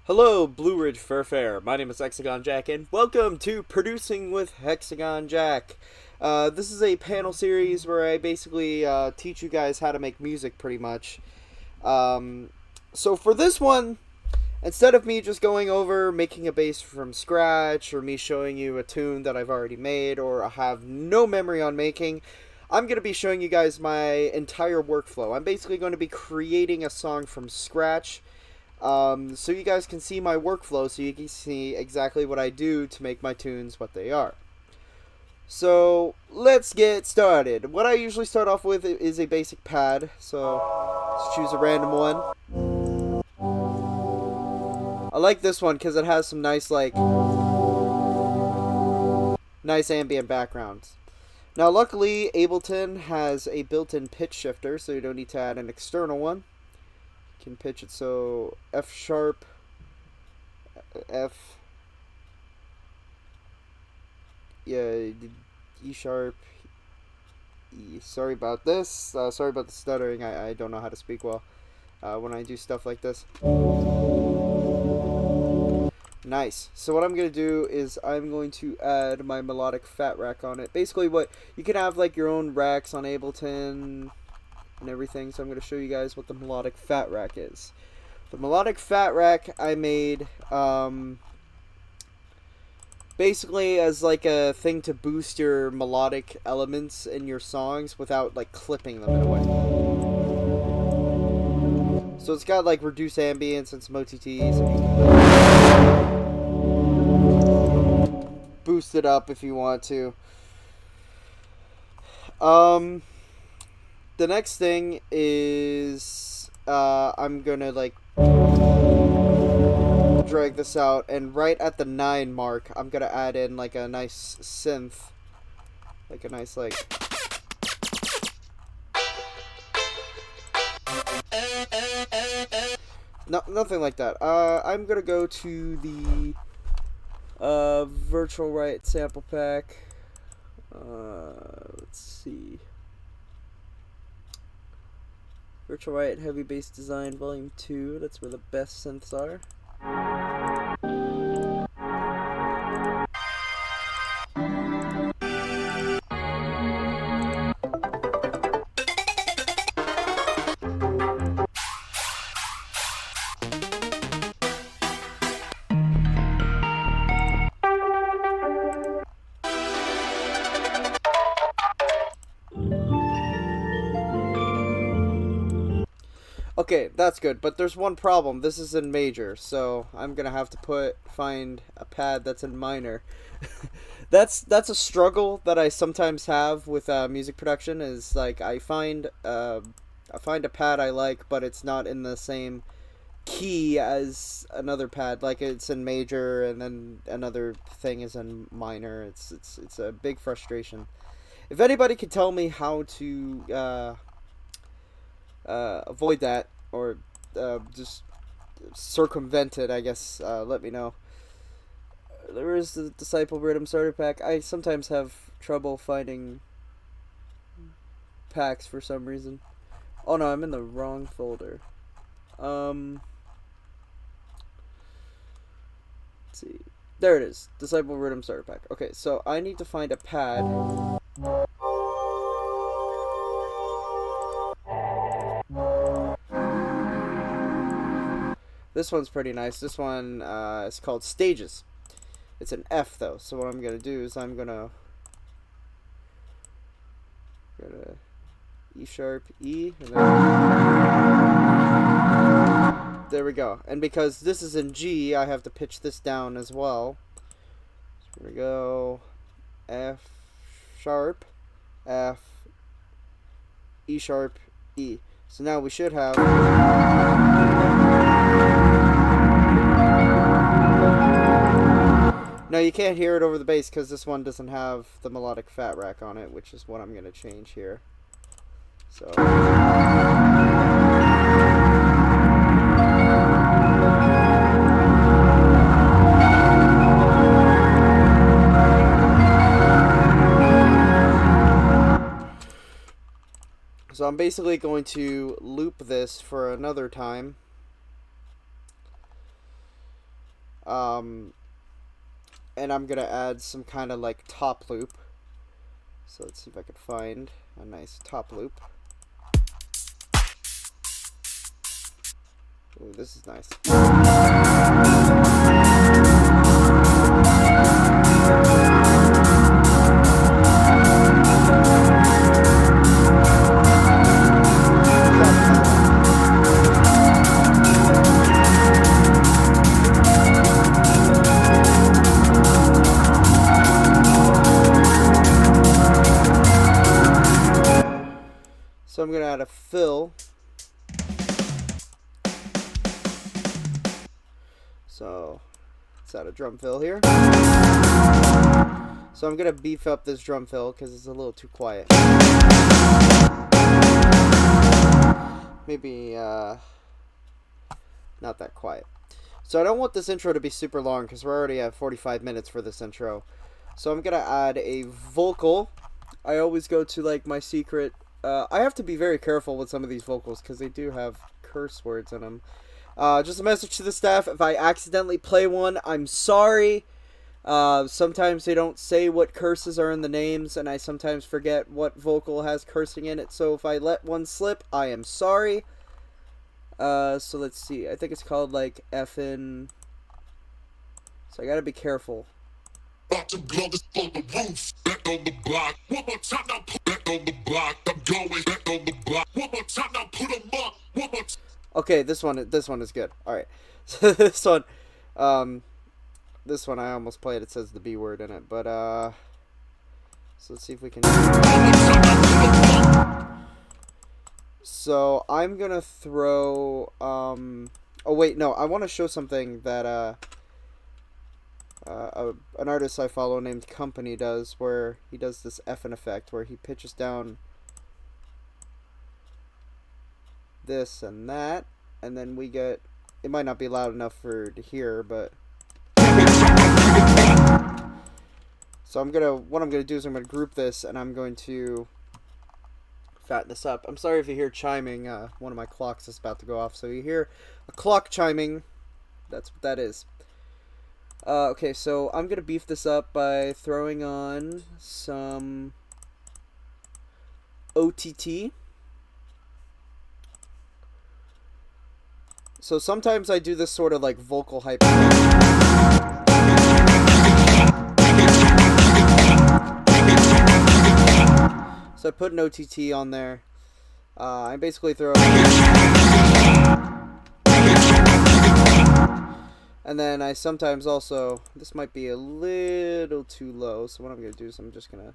Hello, Blue Ridge Furfare. My name is Hexagon Jack, and welcome to Producing with Hexagon Jack. This is a panel series where I basically teach you guys how to make music, pretty much. So for this one, instead of me just going over making a bass from scratch, or me showing you a tune that I've already made, or I have no memory on making, I'm going to be showing you guys my entire workflow. I'm basically going to be creating a song from scratch. So you guys can see my workflow, so you can see exactly what I do to make my tunes what they are. So let's get started. What I usually start off with is a basic pad, so let's choose a random one. I like this one because it has some nice ambient backgrounds. Now luckily Ableton has a built-in pitch shifter, so you don't need to add an external one. Can pitch it so F sharp, F, yeah, E sharp, E. Sorry about this. Sorry about the stuttering. I don't know how to speak well when I do stuff like this. Nice. So what I'm going to do is I'm going to add my melodic fat rack on it. Basically what you can have like your own racks on Ableton and everything, so I'm going to show you guys what the melodic fat rack is. The melodic fat rack I made basically as like a thing to boost your melodic elements in your songs without like clipping them in a way. So it's got like reduced ambience and some OTTs, and you can boost it up if you want to. The next thing is I'm gonna like drag this out, and right at the 9 mark I'm gonna add in like a nice synth, like a nice nothing like that. I'm gonna go to the virtual right sample pack. Let's see. Virtual Right Heavy Bass Design Volume 2. That's where the best synths are. Okay, that's good, but there's one problem. This is in major, so I'm gonna have to find a pad that's in minor. That's a struggle that I sometimes have with music production. Is like I find a pad I like, but it's not in the same key as another pad. Like it's in major, and then another thing is in minor. It's a big frustration. If anybody could tell me how to avoid that, or just circumvent it, I guess, let me know. There is the Disciple Rhythm Starter Pack. I sometimes have trouble finding packs for some reason. Oh no, I'm in the wrong folder. Let's see. There it is. Disciple Rhythm Starter Pack. Okay, so I need to find a pad. This one's pretty nice. This one is called Stages. It's an F though, so what I'm gonna do is I'm gonna E sharp, E, and then there we go. And because this is in G, I have to pitch this down as well. So here we go. F sharp, F, E sharp, E. So now we should have. Now you can't hear it over the bass because this one doesn't have the melodic fat rack on it, which is what I'm going to change here. So I'm basically going to loop this for another time. And I'm gonna add some kind of like top loop. So let's see if I could find a nice top loop. Ooh, this is nice. So I'm going to add a fill. So let's add a drum fill here. So I'm going to beef up this drum fill because it's a little too quiet. Maybe not that quiet. So I don't want this intro to be super long because we're already at 45 minutes for this intro. So I'm going to add a vocal. I always go to like my secret. I have to be very careful with some of these vocals because they do have curse words in them. Just a message to the staff, if I accidentally play one, I'm sorry. Sometimes they don't say what curses are in the names, and I sometimes forget what vocal has cursing in it, so if I let one slip, I am sorry. So let's see, I think it's called like effin', so I gotta be careful. About to blow this on the roof, back on the block. One more time now, put back on the block. I'm going back on the block. One more time now, put them up. One more time. Okay, this one is good. All right, so this one I almost played. It says the B word in it, but so let's see if we can. So I'm gonna throw. Oh wait, no, I want to show something that an artist I follow named Company does, where he does this effing effect where he pitches down this and that, and then we get, it might not be loud enough for to hear, but so what I'm gonna do is I'm gonna group this and I'm going to fatten this up. I'm sorry if you hear chiming, one of my clocks is about to go off, so you hear a clock chiming, that's what that is. Okay, so I'm gonna beef this up by throwing on some OTT. So sometimes I do this sort of like vocal hype. So I put an OTT on there. I basically throw. And then I sometimes also, this might be a little too low, so what I'm going to do is I'm just going to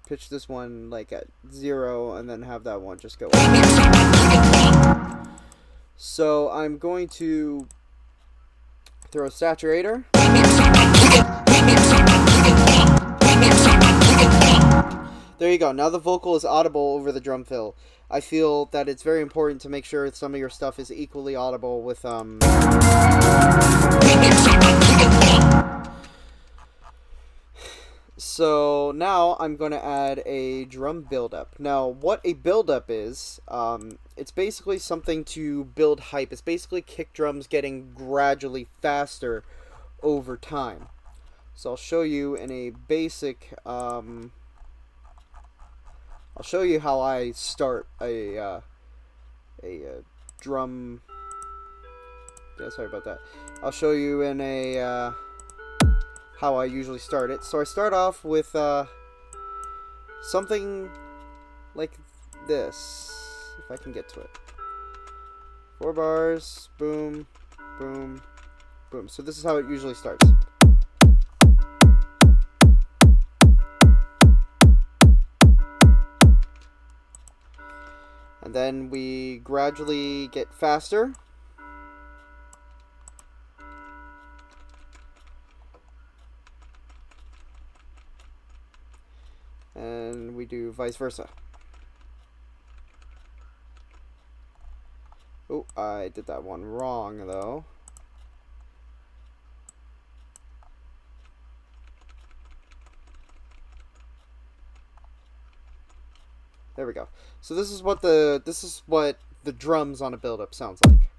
pitch this one like at 0 and then have that one just go up. So I'm going to throw a saturator. There you go. Now the vocal is audible over the drum fill. I feel that it's very important to make sure some of your stuff is equally audible with So now I'm going to add a drum buildup. Now what a buildup is, it's basically something to build hype. It's basically kick drums getting gradually faster over time. So I'll show you in a basic, I'll show you how I start a drum. Yeah, sorry about that. I'll show you in a how I usually start it. So I start off with something like this, if I can get to it. 4 bars, boom, boom, boom. So this is how it usually starts. And then we gradually get faster. And we do vice versa. Oh, I did that one wrong though. There we go. So this is what the drums on a build-up sounds like.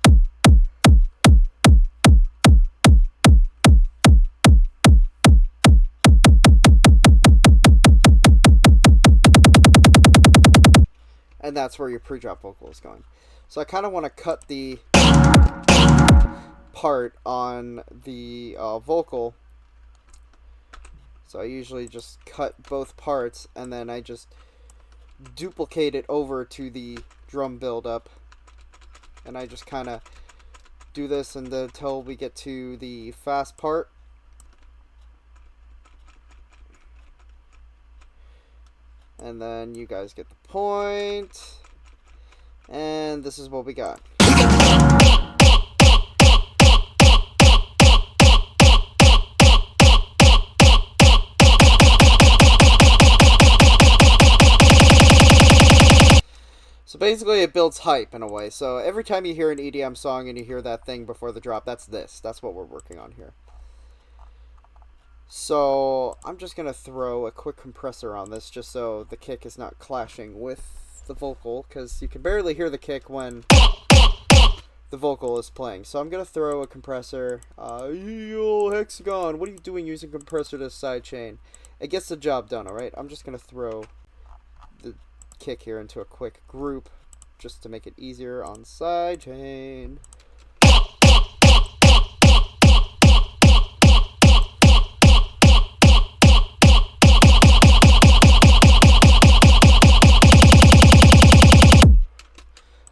and that's where your pre-drop vocal is going. So I kind of want to cut the part on the vocal. So I usually just cut both parts, and then I just duplicate it over to the drum build-up, and I just kind of do this until we get to the fast part. And then you guys get the point. And this is what we got. So basically it builds hype in a way. So every time you hear an EDM song and you hear that thing before the drop, that's this. That's what we're working on here. So I'm just going to throw a quick compressor on this just so the kick is not clashing with the vocal, because you can barely hear the kick when the vocal is playing. So I'm going to throw a compressor. Yo, Hexagon, what are you doing using compressor to sidechain? It gets the job done, alright? I'm just going to throw the kick here into a quick group just to make it easier on sidechain.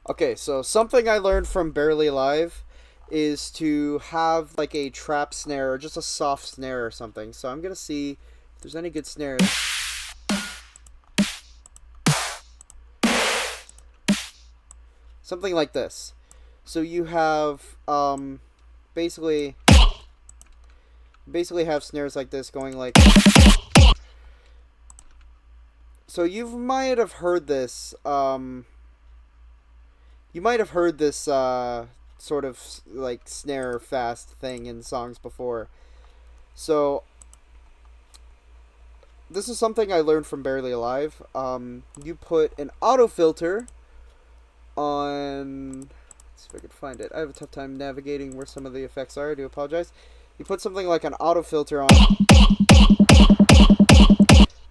Okay, so something I learned from Barely Live is to have like a trap snare or just a soft snare or something. So I'm gonna see if there's any good snares. Something like this. So you have basically have snares like this going like. So you might have heard this. You might have heard this sort of like snare fast thing in songs before. So this is something I learned from Barely Alive. You put an auto filter on. Let's see if I can find it. I have a tough time navigating where some of the effects are. I do apologize. You put something like an auto filter on.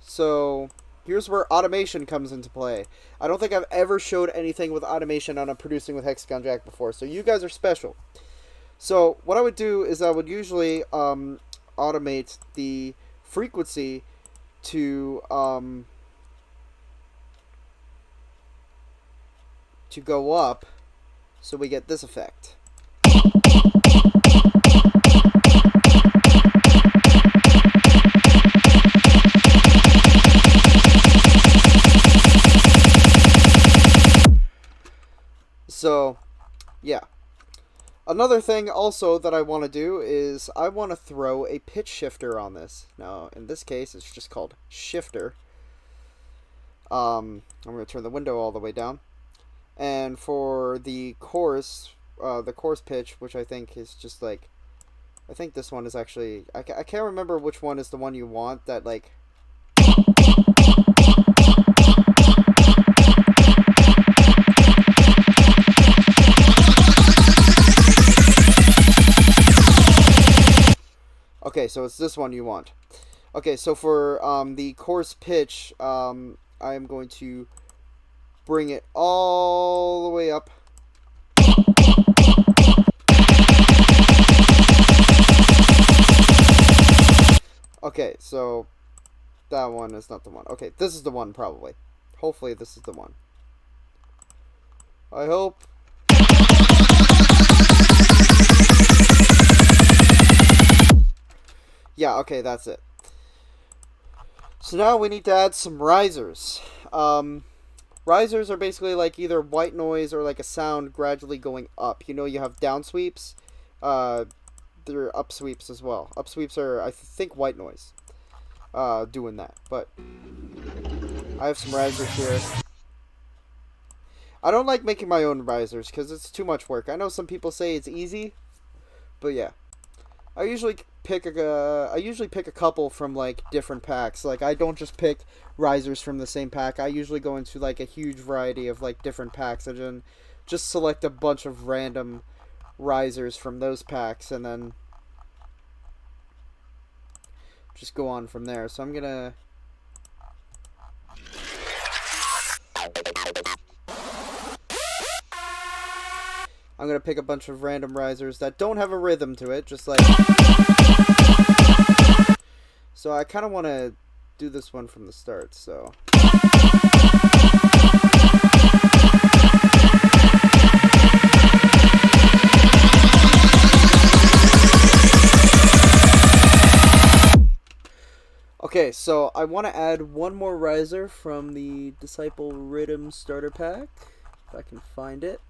So here's where automation comes into play. I don't think I've ever showed anything with automation on a Producing with Hexagon Jack before, so you guys are special. So what I would do is I would usually automate the frequency to go up, so we get this effect. So, yeah. Another thing also that I want to do is I want to throw a pitch shifter on this. Now, in this case, it's just called shifter. I'm going to turn the window all the way down. And for the chorus pitch, which I think is just like, I think this one is actually, I can't remember which one is the one you want that like. Okay, so it's this one you want. Okay, so for the chorus pitch, I am going to bring it all the way up. Okay, so that one is not the one. Okay, this is the one probably. Hopefully this is the one. I hope. Yeah, okay, that's it. So now we need to add some risers. Risers are basically like either white noise or like a sound gradually going up. You know, you have down sweeps. There are up sweeps as well. Up sweeps are, I think, white noise. Doing that. But I have some risers here. I don't like making my own risers because it's too much work. I know some people say it's easy, but yeah. I usually pick a couple from like different packs. Like I don't just pick risers from the same pack. I usually go into like a huge variety of like different packs and then just select a bunch of random risers from those packs and then just go on from there. So I'm gonna I'm going to pick a bunch of random risers that don't have a rhythm to it, just like... So I kind of want to do this one from the start, so... Okay, so I want to add one more riser from the Disciple Rhythm Starter Pack, if I can find it.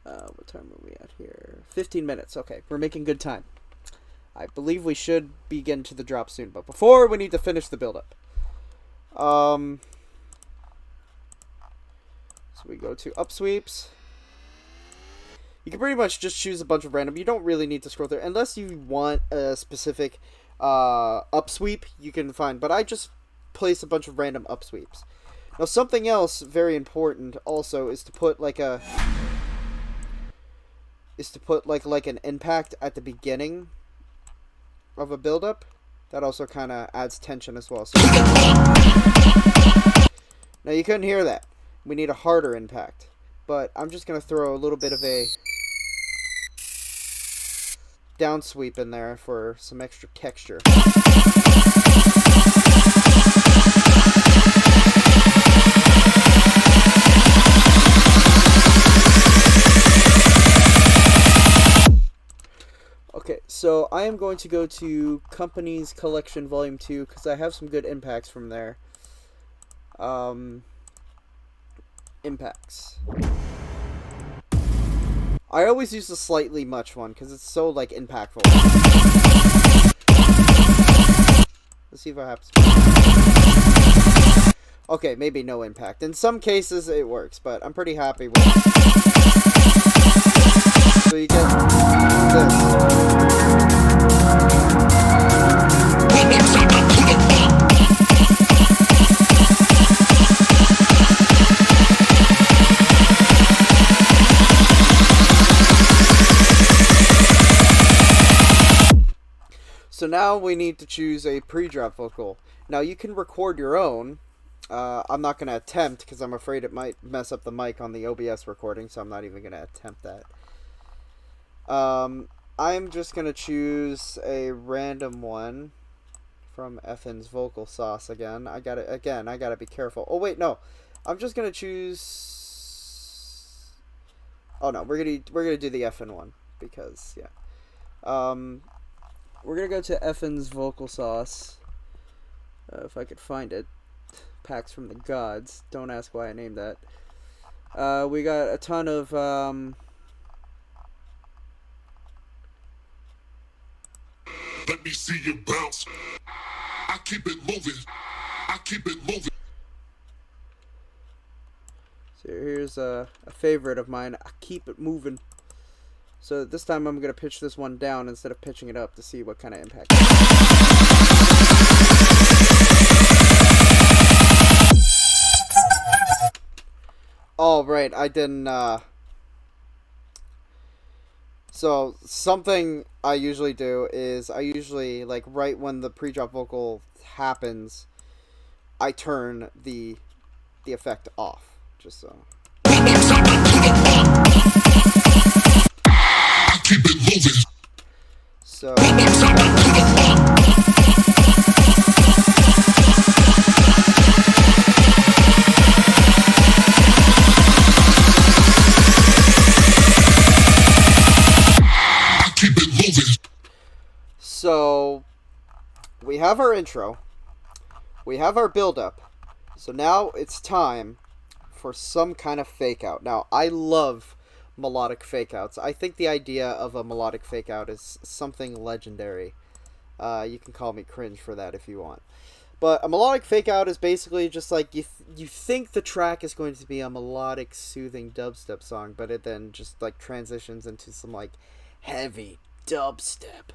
What time are we at here? 15 minutes. Okay, we're making good time. I believe we should be getting to the drop soon, but before, we need to finish the build-up. So we go to upsweeps. You can pretty much just choose a bunch of random. You don't really need to scroll through, unless you want a specific upsweep you can find, but I just place a bunch of random upsweeps. Now something else very important also is to put like an impact at the beginning of a build-up. That also kind of adds tension as well. So now you couldn't hear that. We need a harder impact, but I'm just gonna throw a little bit of a down sweep in there for some extra texture. Okay, so I am going to go to Companies Collection Volume 2 because I have some good impacts from there. Impacts. I always use the slightly much one because it's so like impactful. Let's see if it happens. Okay, maybe no impact. In some cases it works, but I'm pretty happy with it. So you get this. So now we need to choose a pre-drop vocal. Now you can record your own. I'm not going to attempt because I'm afraid it might mess up the mic on the OBS recording, so I'm not even going to attempt that. I'm just going to choose a random one from Effen's Vocal Sauce again. I got to be careful. Oh wait, no. I'm just going to choose... Oh no, we're going to do the Effen one because yeah. We're going to go to Effen's Vocal Sauce. If I could find it. Packs from the Gods. Don't ask why I named that. We got a ton of... Let me see you bounce. I keep it moving. I keep it moving. So here's a favorite of mine. I keep it moving. So this time I'm going to pitch this one down instead of pitching it up to see what kind of impact. Oh, right. I didn't... So something I usually do is I usually, like, right when the pre-drop vocal happens, I turn the effect off. Just so... Keep it moving. So keep it moving. So we have our intro. We have our build up. So now it's time for some kind of fake out. Now I love melodic fake outs. I think the idea of a melodic fake out is something legendary. You can call me cringe for that if you want. But a melodic fake out is basically just like you think the track is going to be a melodic, soothing dubstep song, but it then just like transitions into some like heavy dubstep.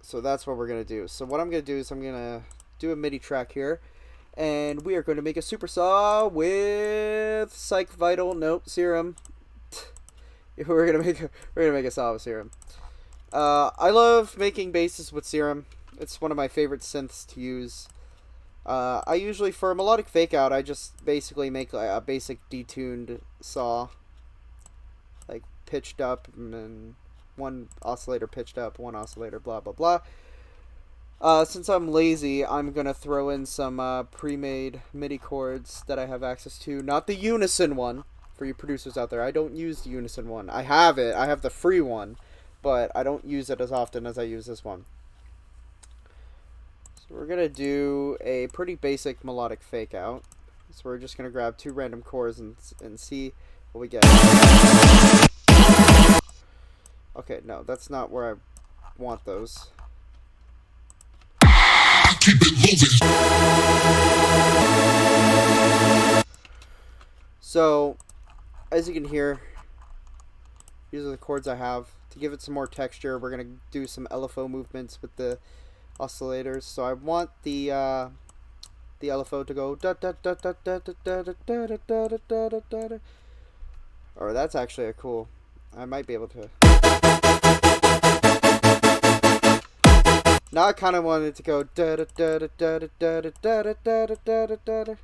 So that's what we're gonna do. So what I'm gonna do is I'm gonna do a MIDI track here. And we are going to make a super saw with Psych Vital. Nope, Serum. we're gonna make a saw with Serum. I love making basses with Serum. It's one of my favorite synths to use. I usually, for a melodic fake out, I just basically make a basic detuned saw. like pitched up, and then one oscillator pitched up, one oscillator blah blah blah. Since I'm lazy, I'm gonna throw in some pre-made MIDI chords that I have access to. Not the Unison one, for you producers out there. I don't use the Unison one. I have it. I have the free one, but I don't use it as often as I use this one. So we're gonna do a pretty basic melodic fake out. So we're just gonna grab 2 random chords and see what we get. Okay, no, that's not where I want those. Keep it moving. So, as you can hear, these are the chords I have. To give it some more texture, we're going to do some LFO movements with the oscillators. So I want the LFO to go da da da da da da da da da da da da da. Or that's actually a cool. I might be able to. Now I kind of wanted it to go da da da da da da da da da da da da da da.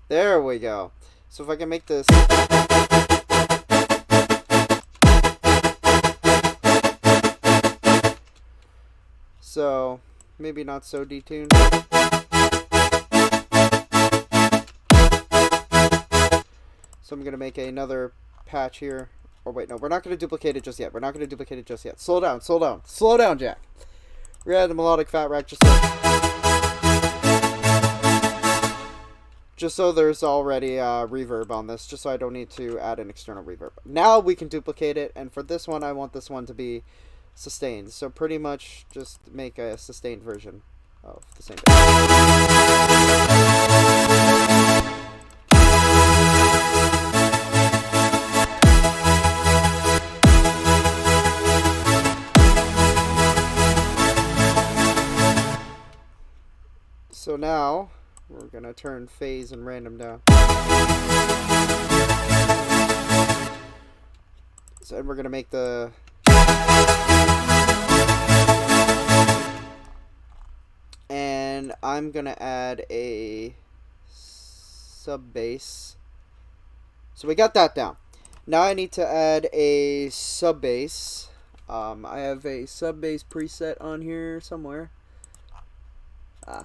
There we go. So if I can make this. So maybe not so detuned. So I'm going to make another patch here. Or wait, no, we're not going to duplicate it just yet. We're not going to duplicate it just yet. Slow down, slow down. Slow down, Jack. We're going to add the melodic fat rack just so there's already reverb on this, just so I don't need to add an external reverb. Now we can duplicate it, and for this one, I want this one to be sustained. So pretty much just make a sustained version of the same thing. So now we're gonna turn phase and random down. So and we're gonna make the and I'm gonna add a sub bass. So we got that down. Now I need to add a sub bass. I have a sub bass preset on here somewhere.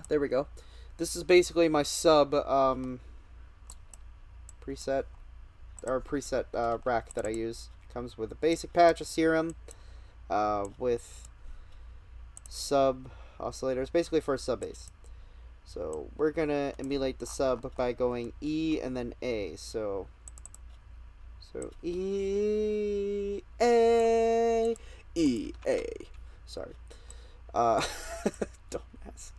There we go. This is basically my sub preset rack that I use. It comes with a basic patch, a serum, with sub oscillators, basically for a sub bass. So we're gonna emulate the sub by going E and then A. So E A E A. Sorry. Don't ask.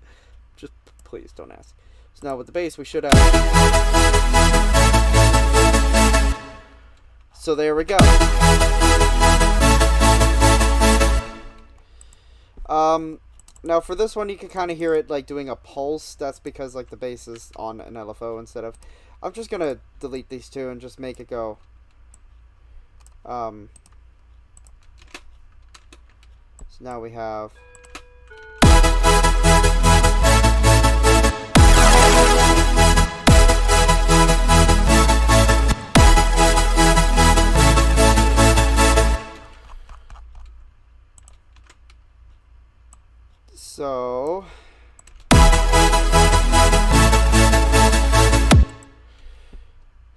Just please don't ask. So now with the bass we should have. So there we go. Now for this one you can kind of hear it like doing a pulse. That's because like the bass is on an LFO instead of. I'm just gonna delete these two and just make it go. So now we have.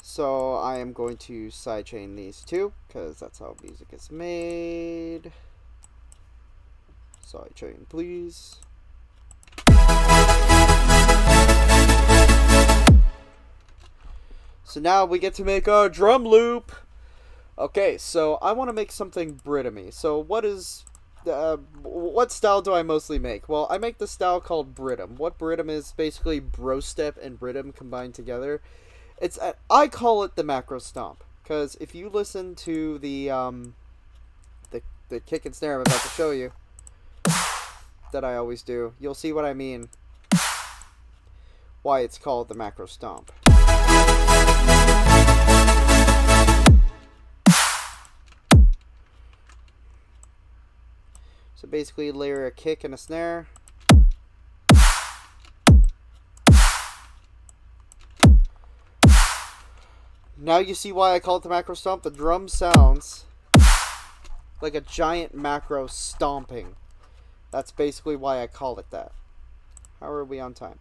So I am going to sidechain these two because that's how music is made. Sidechain, please. So now we get to make our drum loop. Okay, so I want to make something Britamy. So what style do I mostly make? Well, I make the style called Brittam. What Brittam is basically bro step and Brittam combined together. I call it the macro stomp because if you listen to the kick and snare I'm about to show you that I always do, you'll see what I mean. Why it's called the macro stomp. So So basically layer a kick and a snare. Now you see why I call it the macro stomp. The drum sounds like a giant macro stomping. That's basically why I call it that. How are we on time?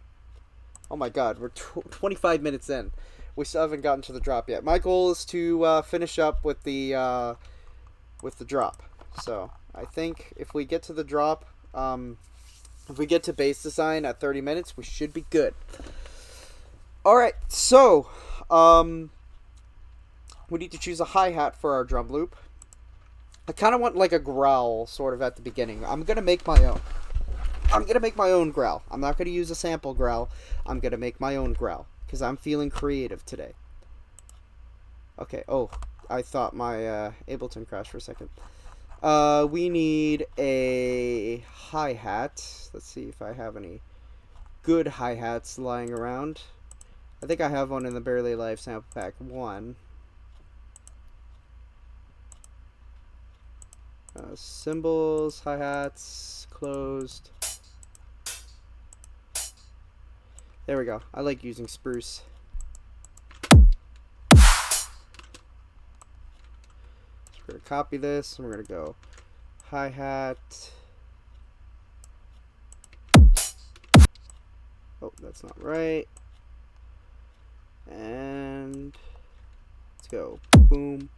Oh my god, we're 25 minutes in. We still haven't gotten to the drop yet. My goal is to finish up with the drop. So I think if we get to the drop, if we get to bass design at 30 minutes, we should be good. Alright, so we need to choose a hi-hat for our drum loop. I kind of want like a growl sort of at the beginning. I'm going to make my own. I'm going to make my own growl. I'm not going to use a sample growl. I'm going to make my own growl because I'm feeling creative today. Okay, oh, I thought my Ableton crashed for a second. We need a hi-hat. Let's see if I have any good hi-hats lying around. I think I have one in the Barely Alive sample pack 1. Cymbals, hi-hats, closed. There we go. I like using spruce. So we're going to copy this, and we're going to go hi-hat. Oh, that's not right. And let's go. Boom.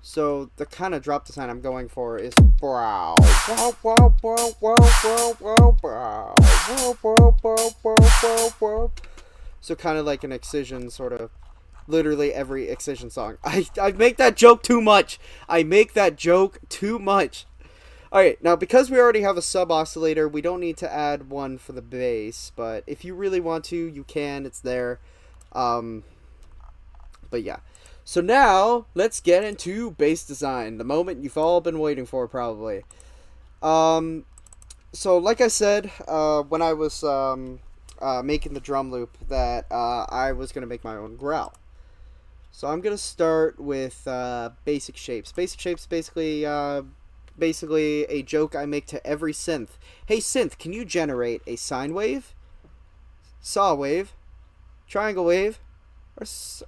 So the kind of drop design I'm going for is brow. So kind of like an Excision sort of, literally every Excision song. I make that joke too much. I make that joke too much. Alright, now because we already have a sub oscillator, we don't need to add one for the bass, but if you really want to, you can. It's there. But yeah. So now, let's get into bass design, the moment you've all been waiting for, probably. So like I said, when I was making the drum loop, that I was going to make my own growl. So I'm going to start with basic shapes. Basic shapes, basically a joke I make to every synth. Hey synth, can you generate a sine wave, saw wave, triangle wave,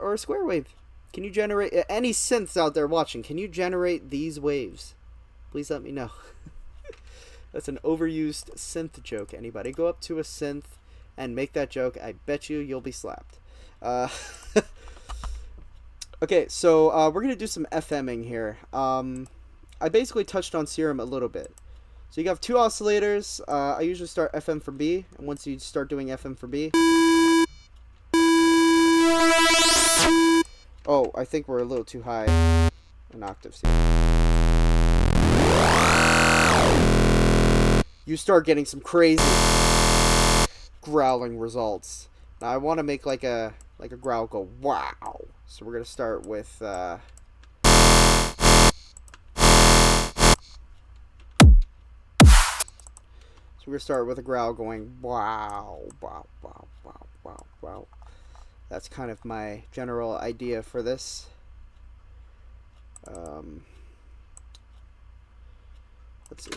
or a square wave? Can you generate, any synths out there watching, can you generate these waves? Please let me know. That's an overused synth joke. Anybody go up to a synth and make that joke, I bet you'll be slapped. Okay, so we're going to do some FMing here. I basically touched on Serum a little bit. So you have two oscillators. I usually start FM for B, and once you start doing FM for B... Oh, I think we're a little too high in octaves here. You start getting some crazy growling results. Now I want to make like a growl go wow. So we're gonna start with So we're gonna start with a growl going wow, wow, wow, wow, wow, wow. That's kind of my general idea for this. Let's see.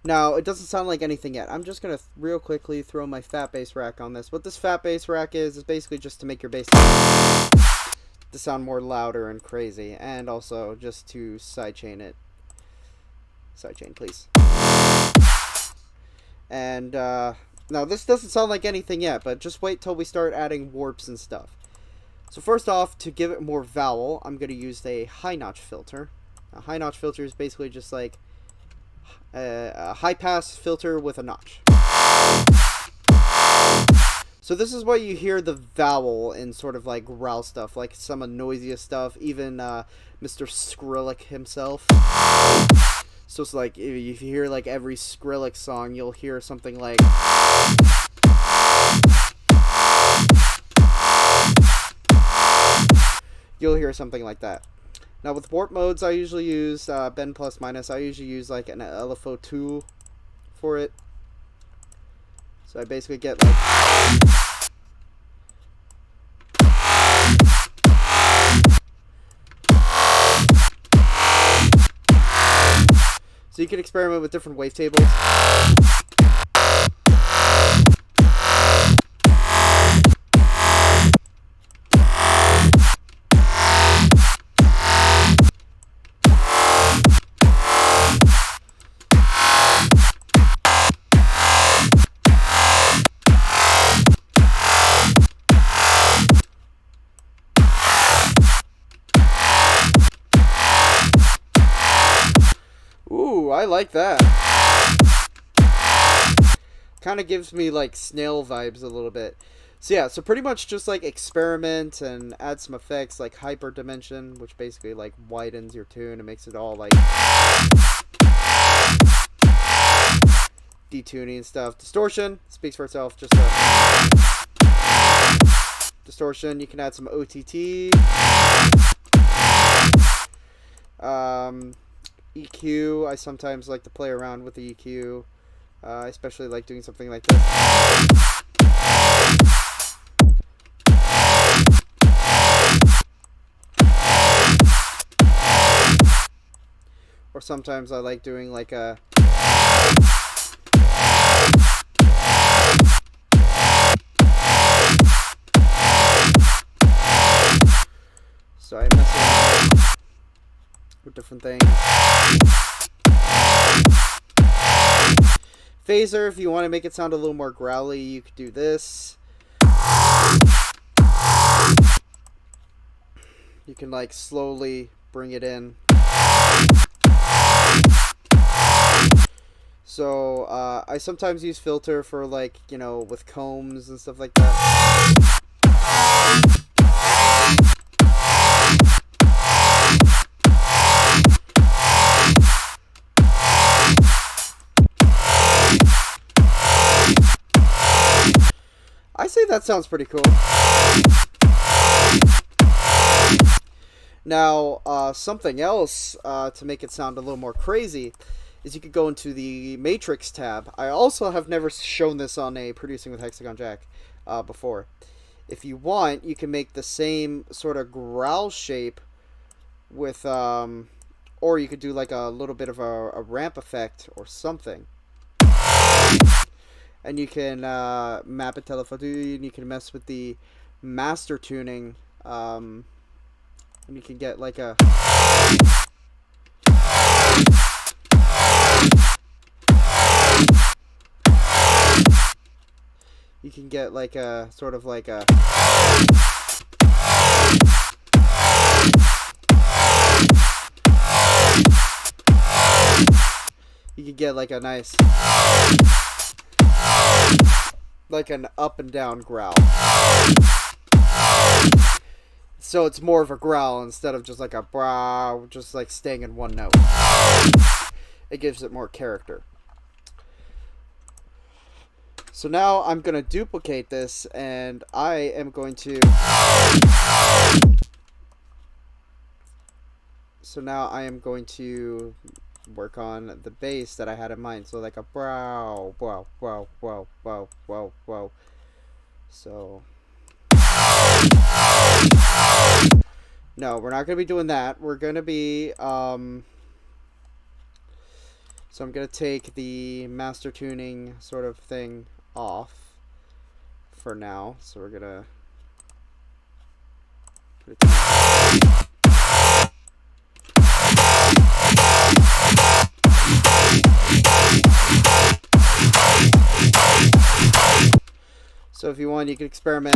Now, it doesn't sound like anything yet. I'm just going to real quickly throw my fat bass rack on this. What this fat bass rack is basically just to make your bass to sound more louder and crazy. And also just to sidechain it. Sidechain, please. And, now, this doesn't sound like anything yet, but just wait till we start adding warps and stuff. So first off, to give it more vowel, I'm going to use a high-notch filter. A high-notch filter is basically just like a high-pass filter with a notch. So this is why you hear the vowel in sort of like growl stuff, like some of the noisiest stuff, even Mr. Skrillex himself. So it's like, if you hear like every Skrillex song, you'll hear something like... You'll hear something like that. Now with warp modes, I usually use bend plus minus. I usually use like an LFO 2 for it. So I basically get like... So you can experiment with different wavetables. Ooh, I like that. Kind of gives me like snail vibes a little bit. So yeah, so pretty much just like experiment and add some effects like hyper dimension, which basically like widens your tune and makes it all like detuning and stuff. Distortion speaks for itself. Just distortion. You can add some OTT. EQ. I sometimes like to play around with the EQ. I especially like doing something like this. Or sometimes I like doing like a so I mess around with different things. Phaser, if you want to make it sound a little more growly, you could do this. You can like slowly bring it in. So I sometimes use filter for like, you know, with combs and stuff like that. I say that sounds pretty cool. Now, something else to make it sound a little more crazy is you could go into the Matrix tab. I also have never shown this on a Producing with Hexagon Jack before. If you want, you can make the same sort of growl shape with, or you could do like a little bit of a ramp effect or something. And you can map it telephoto, and you can mess with the master tuning, and you can get like a sort of like a you can get like a nice like an up and down growl. So it's more of a growl instead of just like a brow, just like staying in one note. It gives it more character. So now I'm going to duplicate this, and I am going to... So now I am going to work on the bass that I had in mind. So like a brow, wow, wow, wow, wow, wow, wow. So... No, we're not going to be doing that. We're going to be... So I'm going to take the master tuning sort of thing off for now. So we're going to... put it So if you want, you can experiment.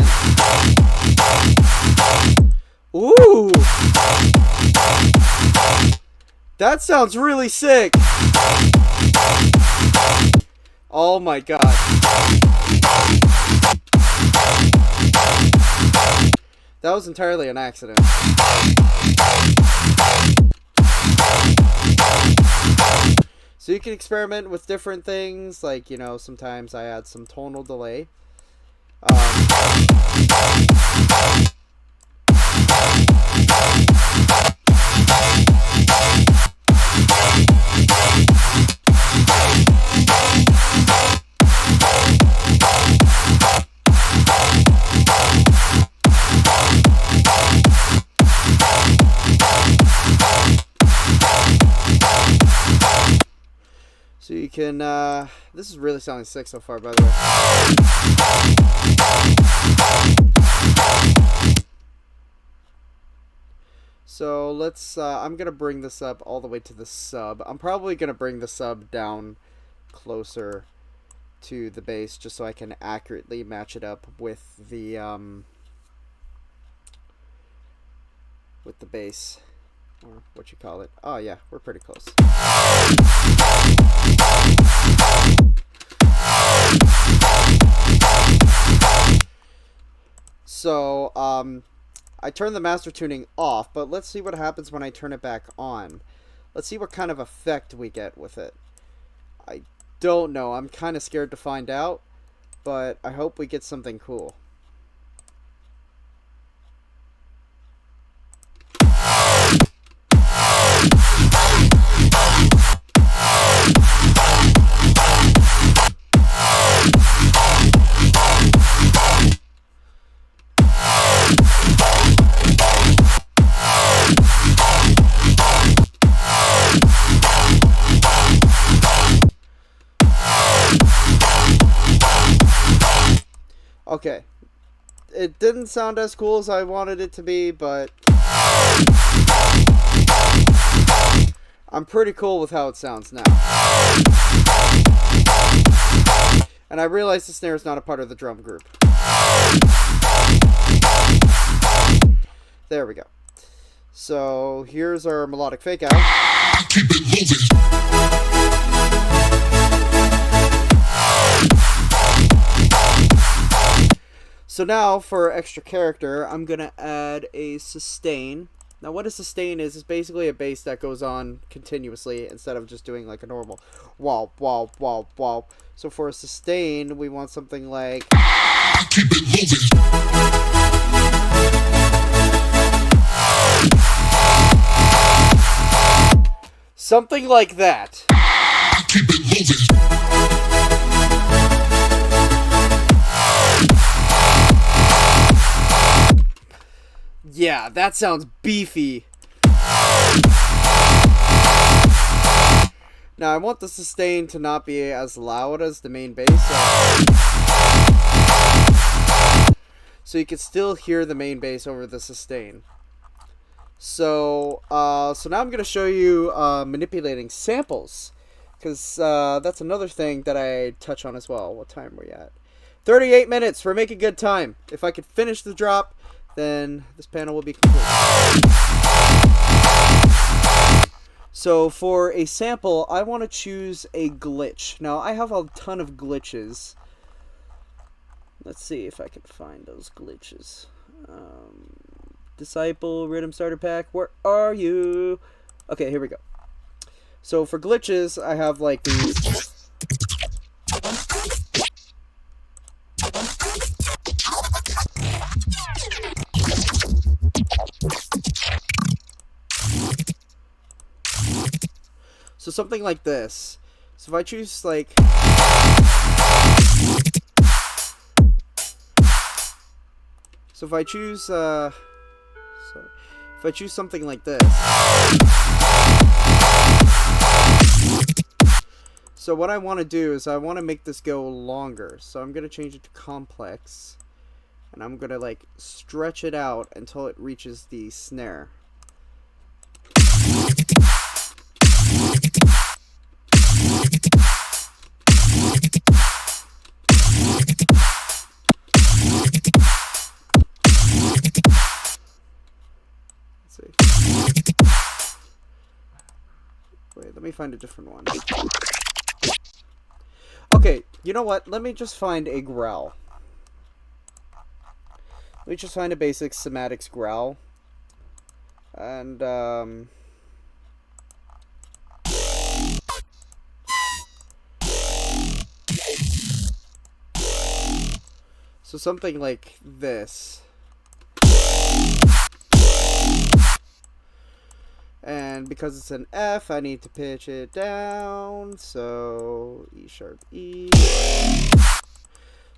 Ooh! That sounds really sick! Oh my god. That was entirely an accident. So you can experiment with different things, like, you know, sometimes I add some tonal delay. can, this is really sounding sick so far, by the way. So let's, I'm going to bring this up all the way to the sub. I'm probably going to bring the sub down closer to the bass just so I can accurately match it up with the bass, or what you call it. Oh yeah, we're pretty close. So, I turned the master tuning off, but let's see what happens when I turn it back on. Let's see what kind of effect we get with it. I don't know. I'm kind of scared to find out, but I hope we get something cool. Okay, it didn't sound as cool as I wanted it to be, but I'm pretty cool with how it sounds now. And I realize the snare is not a part of the drum group. There we go. So here's our melodic fake out. Keep it moving. So now for extra character, I'm going to add a sustain. Now what a sustain is basically a bass that goes on continuously instead of just doing like a normal wah, wah, wah, wah. So for a sustain, we want something like... Keep it moving. Something like that. Keep it moving. Yeah, that sounds beefy. Now, I want the sustain to not be as loud as the main bass. So you can still hear the main bass over the sustain. So now I'm going to show you manipulating samples. Because that's another thing that I touch on as well. What time are we at? 38 minutes. We're making good time. If I could finish the drop, then this panel will be complete. So for a sample, I want to choose a glitch. Now, I have a ton of glitches. Let's see if I can find those glitches. Disciple, Rhythm Starter Pack, where are you? Okay, here we go. So for glitches, I have like these... So something like this. So if I choose like... So if I choose, sorry. If I choose something like this. So what I want to do is I want to make this go longer. So I'm going to change it to complex. And I'm going to like stretch it out until it reaches the snare. Wait, let me find a different one. Okay, you know what? Let me just find a growl. Let me just find a basic Somatics growl. And, so something like this. And because it's an F, I need to pitch it down. So E sharp E.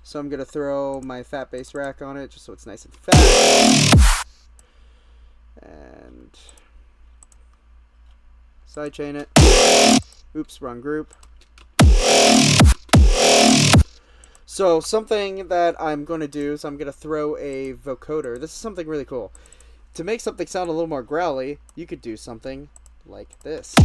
So I'm going to throw my fat bass rack on it just so it's nice and fat. And sidechain it. Oops, wrong group. So something that I'm going to do is I'm going to throw a vocoder. This is something really cool. To make something sound a little more growly, you could do something like this.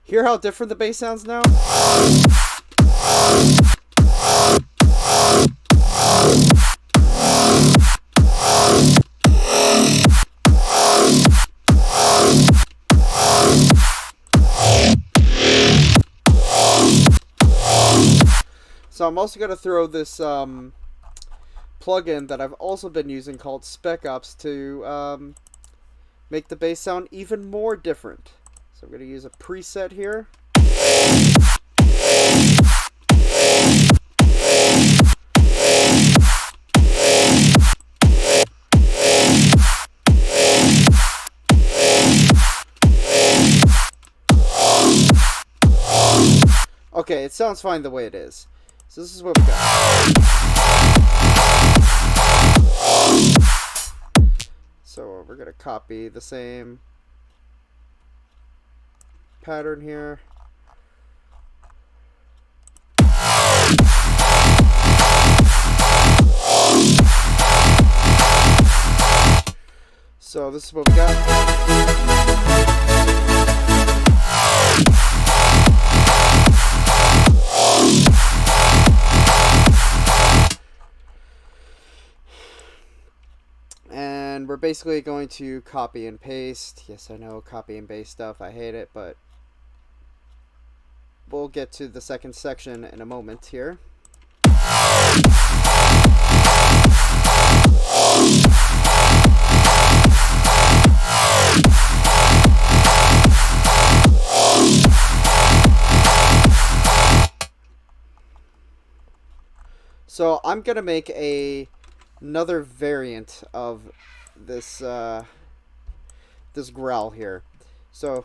Hear how different the bass sounds now? So I'm also going to throw this plugin that I've also been using called Spec Ops to make the bass sound even more different. So I'm going to use a preset here. Okay, it sounds fine the way it is. So this is what we got. So we're going to copy the same pattern here. So this is what we got. And we're basically going to copy and paste. Yes, I know, copy and paste stuff. I hate it, but we'll get to the second section in a moment here. So I'm going to make another variant of this this growl here. So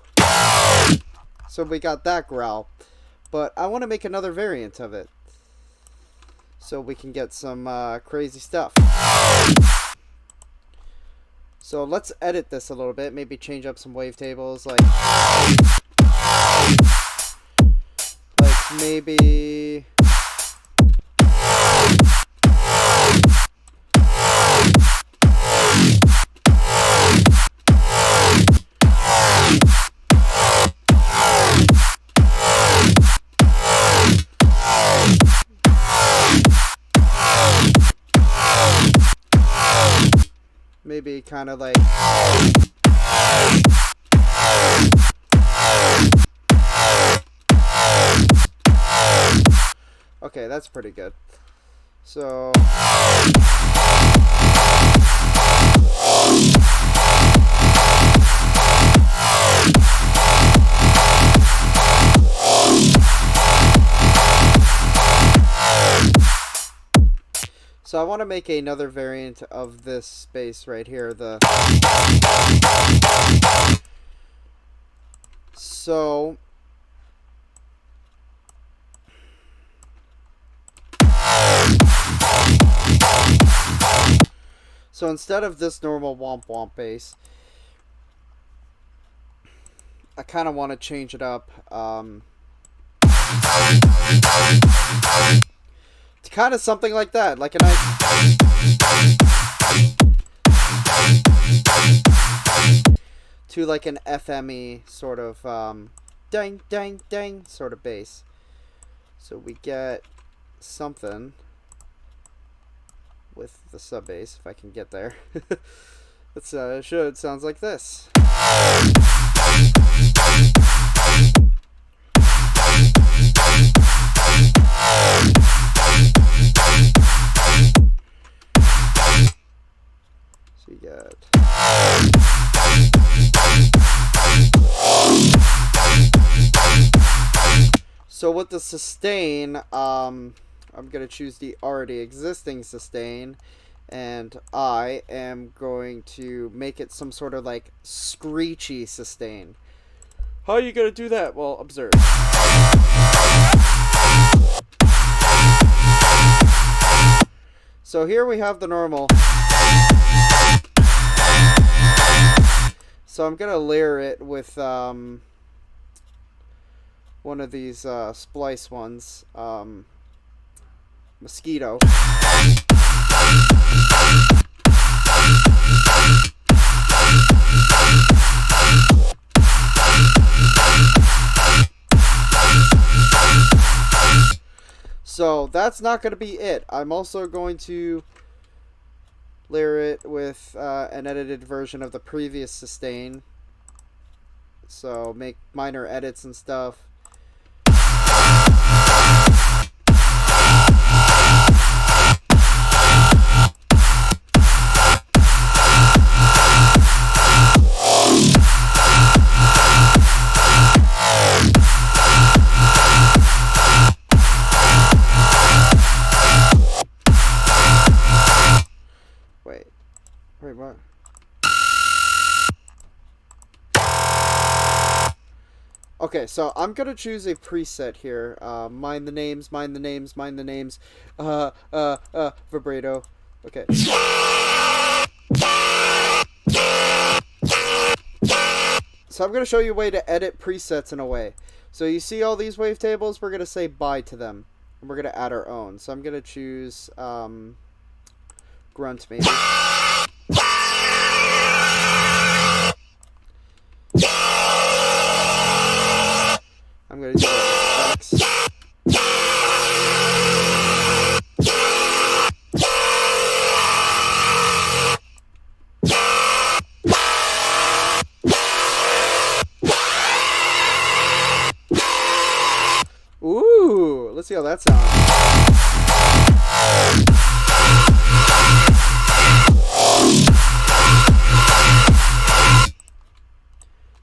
we got that growl, but I want to make another variant of it so we can get some crazy stuff. So let's edit this a little bit, maybe change up some wavetables, like maybe kind of like okay, that's pretty good. So I want to make another variant of this bass right here. So instead of this normal womp womp bass, I kind of want to change it up. It's kind of something like that, like a nice to like an FME sort of dang dang dang sort of bass. So we get something with the sub bass, if I can get there. Let's show it sounds like this. So you got so with the sustain, I'm going to choose the already existing sustain, and I am going to make it some sort of like screechy sustain. How are you going to do that? Well, observe. So here we have the normal. So I'm gonna layer it with one of these splice ones, mosquito. So that's not going to be it. I'm also going to layer it with an edited version of the previous sustain. So make minor edits and stuff. Wait, what? Okay, so I'm gonna choose a preset here. Mind the names, mind the names, mind the names. Vibrato. Okay. So I'm gonna show you a way to edit presets in a way. So you see all these wavetables? We're gonna say bye to them, and we're gonna add our own. So I'm gonna choose grunt maybe. I'm gonna do X. Ooh, let's see how that sounds.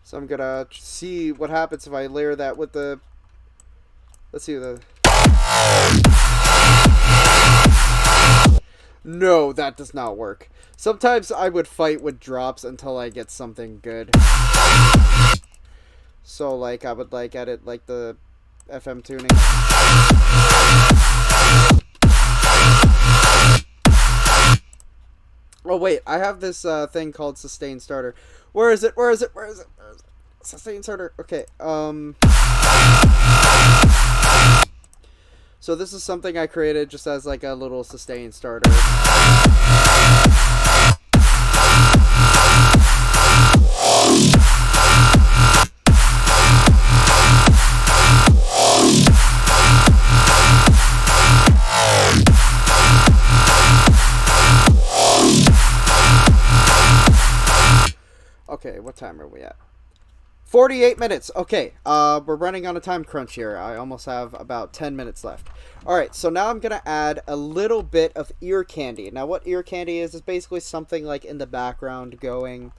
So I'm gonna see what happens if I layer that with the. Let's see the. No, that does not work. Sometimes I would fight with drops until I get something good. So like I would like edit like the FM tuning. Oh wait, I have this thing called sustain starter. Where is it? Where is it? Where is it? Where is it? Sustain starter. Okay. So this is something I created just as like a little sustain starter. Okay, what time are we at? 48 minutes. Okay, we're running on a time crunch here. I almost have about 10 minutes left. Alright, so now I'm going to add a little bit of ear candy. Now, what ear candy is basically something like in the background going.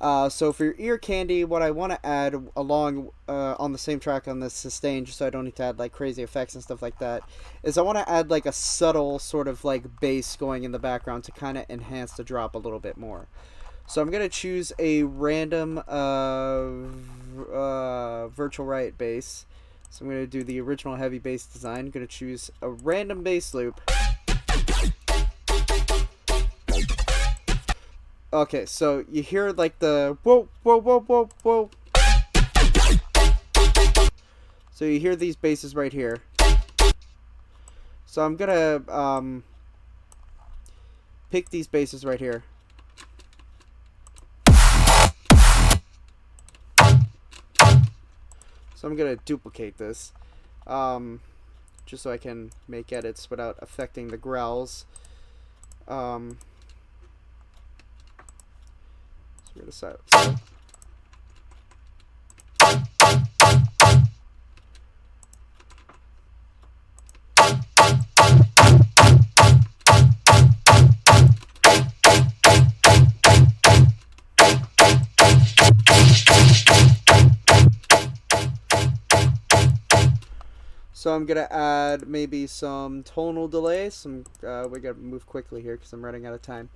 So for your ear candy, what I want to add along on the same track on this sustain, just so I don't need to add like crazy effects and stuff like that, is I want to add like a subtle sort of like bass going in the background to kind of enhance the drop a little bit more. So I'm going to choose a random virtual riot bass. So I'm going to do the original heavy bass design. I'm going to choose a random bass loop. Okay, so you hear like the whoa, whoa, whoa, whoa, whoa. So you hear these basses right here. So I'm going to pick these basses right here. So I'm going to duplicate this, just so I can make edits without affecting the growls. So we're going to set. So I'm gonna add maybe some tonal delay. We gotta move quickly here because I'm running out of time.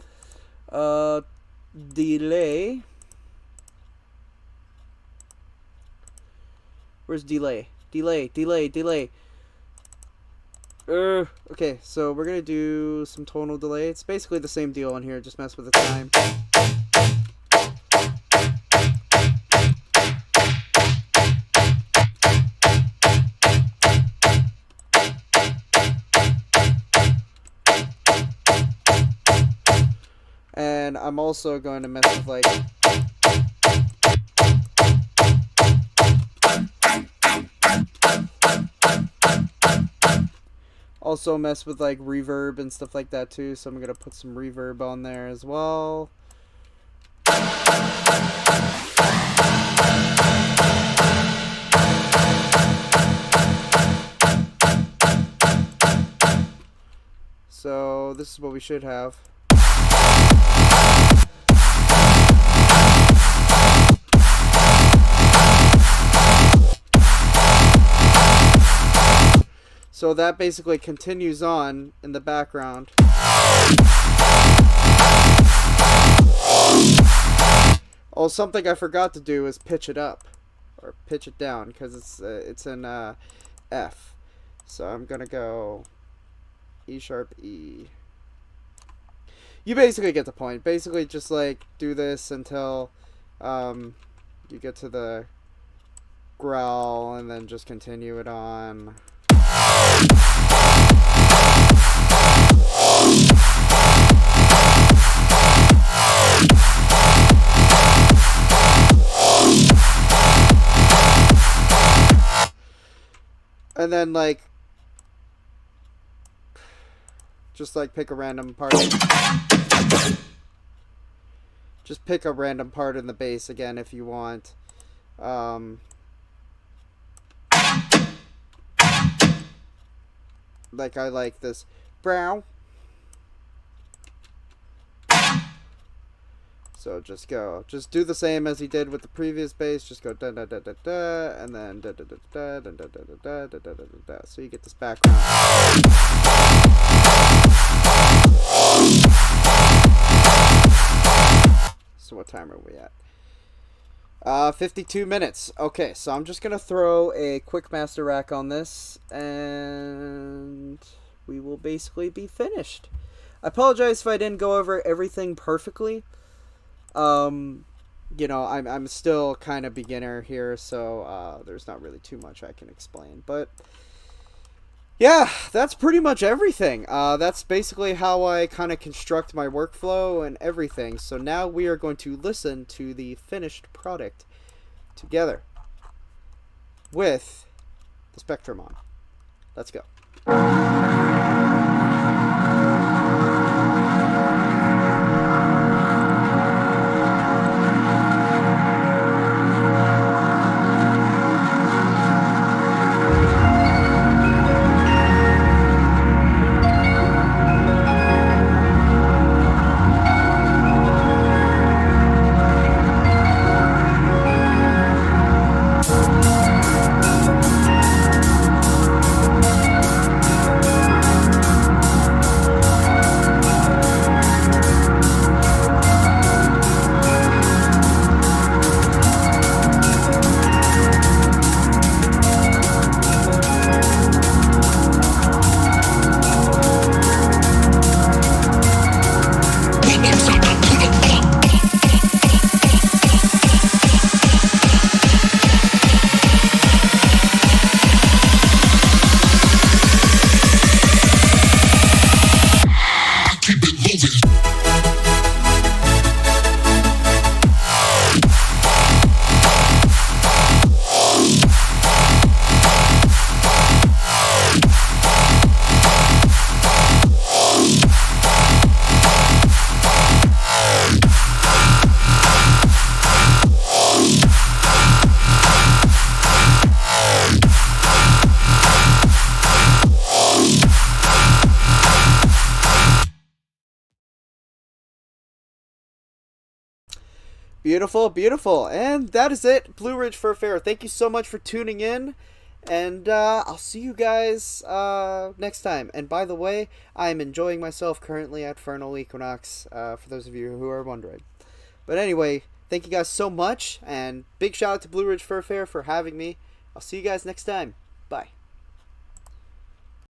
Delay. Where's delay? Delay. Okay, so we're gonna do some tonal delay. It's basically the same deal on here, just mess with the time. And I'm also going to mess with like reverb and stuff like that too, so I'm gonna put some reverb on there as well. So this is what we should have. So that basically continues on in the background. Oh, something I forgot to do is pitch it up or pitch it down, because it's in F. So I'm gonna go E sharp E. You basically get the point. Basically, just like do this until you get to the growl, and then just continue it on. And then like just like pick a random part. Just pick a random part in the bass again if you want. Like I like this brow. So just do the same as he did with the previous bass. Just go da da da da da, and then da da da da da da da da da da da da. So you get this background. So what time are we at? 52 minutes. Okay, so I'm just gonna throw a quick master rack on this, and we will basically be finished. I apologize if I didn't go over everything perfectly. You know, I'm still kind of beginner here, so there's not really too much I can explain. But yeah, that's pretty much everything. That's basically how I kind of construct my workflow and everything. So now we are going to listen to the finished product together with the Spectrum on. Let's go. Beautiful, beautiful. And that is it, Blue Ridge Furfare. Thank you so much for tuning in. And I'll see you guys next time. And by the way, I'm enjoying myself currently at Vernal Equinox, for those of you who are wondering. But anyway, thank you guys so much. And big shout out to Blue Ridge Furfare for having me. I'll see you guys next time. Bye.